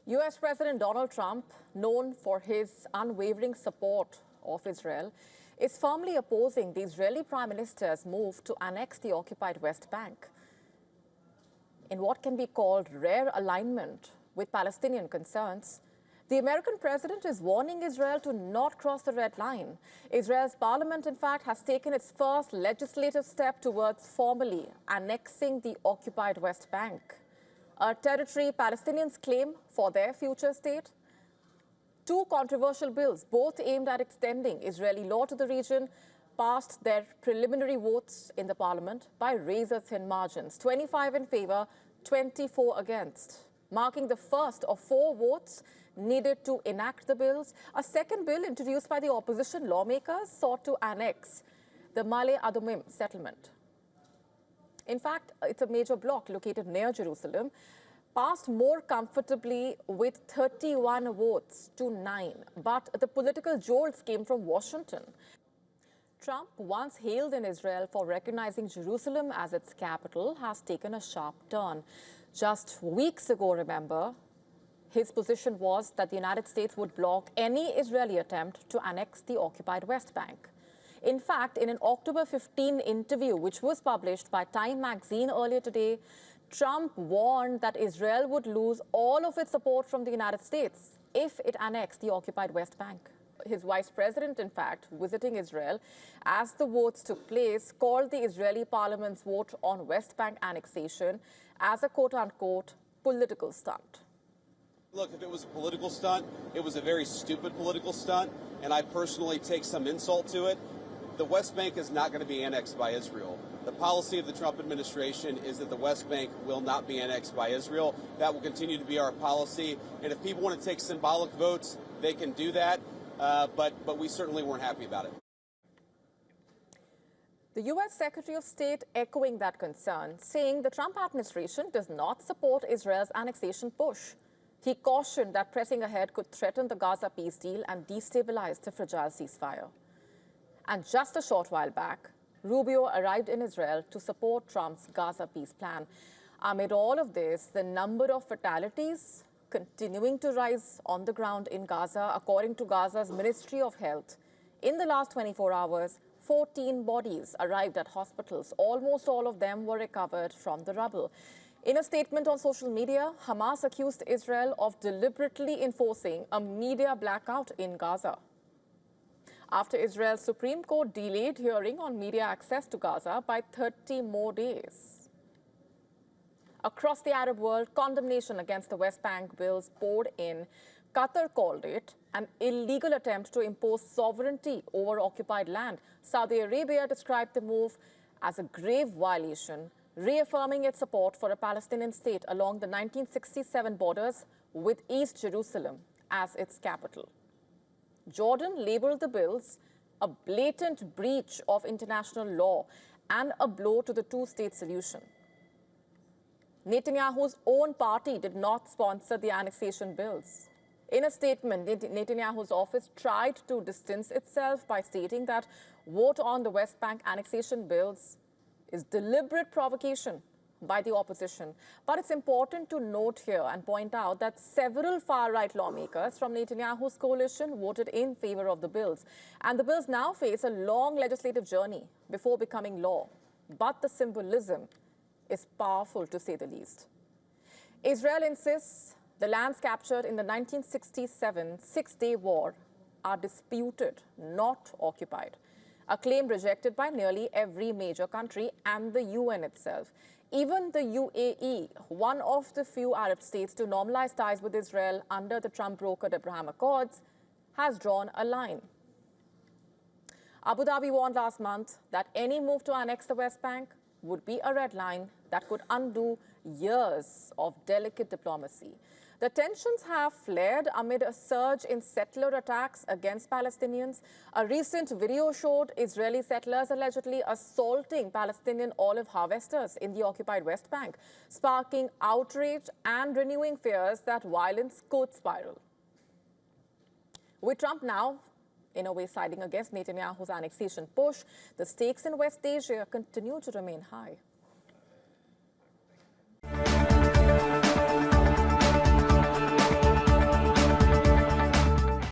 U.S. President Donald Trump, known for his unwavering support of Israel, is firmly opposing the Israeli Prime Minister's move to annex the occupied West Bank. In what can be called rare alignment with Palestinian concerns, the American president is warning Israel to not cross the red line. Israel's parliament, in fact, has taken its first legislative step towards formally annexing the occupied West Bank, a territory Palestinians claim for their future state. Two controversial bills, both aimed at extending Israeli law to the region, passed their preliminary votes in the parliament by razor-thin margins, 25 in favor, 24 against, marking the first of four votes needed to enact the bills. A second bill introduced by the opposition lawmakers sought to annex the Male Adumim settlement. In fact, it's a major block located near Jerusalem, passed more comfortably with 31 votes to 9. But the political jolts came from Washington. Trump, once hailed in Israel for recognizing Jerusalem as its capital, has taken a sharp turn. Just weeks ago, remember, his position was that the United States would block any Israeli attempt to annex the occupied West Bank. In fact, in an October 15 interview, which was published by Time magazine earlier today, Trump warned that Israel would lose all of its support from the United States if it annexed the occupied West Bank. His vice president, in fact, visiting Israel as the votes took place, called the Israeli parliament's vote on West Bank annexation as a quote-unquote political stunt. Look, if it was a political stunt, it was a very stupid political stunt, and I personally take some insult to it. The West Bank is not going to be annexed by Israel. The policy of the Trump administration is that the West Bank will not be annexed by Israel. That will continue to be our policy. And if people want to take symbolic votes, they can do that. But we certainly weren't happy about it. The U.S. Secretary of State echoing that concern, saying the Trump administration does not support Israel's annexation push. He cautioned that pressing ahead could threaten the Gaza peace deal and destabilize the fragile ceasefire. And just a short while back, Rubio arrived in Israel to support Trump's Gaza peace plan. Amid all of this, the number of fatalities continuing to rise on the ground in Gaza. According to Gaza's Ministry of Health, in the last 24 hours, 14 bodies arrived at hospitals. Almost all of them were recovered from the rubble. In a statement on social media, Hamas accused Israel of deliberately enforcing a media blackout in Gaza. After Israel's Supreme Court delayed hearing on media access to Gaza by 30 more days. Across the Arab world, condemnation against the West Bank bills poured in. Qatar called it an illegal attempt to impose sovereignty over occupied land. Saudi Arabia described the move as a grave violation, reaffirming its support for a Palestinian state along the 1967 borders with East Jerusalem as its capital. Jordan labeled the bills a blatant breach of international law and a blow to the two-state solution. Netanyahu's own party did not sponsor the annexation bills. In a statement, Netanyahu's office tried to distance itself by stating that vote on the West Bank annexation bills is deliberate provocation by the opposition. But it's important to note here and point out that several far-right lawmakers from Netanyahu's coalition voted in favor of the bills. And the bills now face a long legislative journey before becoming law. But the symbolism is powerful, to say the least. Israel insists the lands captured in the 1967 Six-Day War are disputed, not occupied, a claim rejected by nearly every major country and the UN itself. Even the UAE, one of the few Arab states to normalize ties with Israel under the Trump-brokered Abraham Accords, has drawn a line. Abu Dhabi warned last month that any move to annex the West Bank would be a red line that could undo years of delicate diplomacy. The tensions have flared amid a surge in settler attacks against Palestinians. A recent video showed Israeli settlers allegedly assaulting Palestinian olive harvesters in the occupied West Bank, sparking outrage and renewing fears that violence could spiral. With Trump now, in a way, siding against Netanyahu's annexation push, the stakes in West Asia continue to remain high.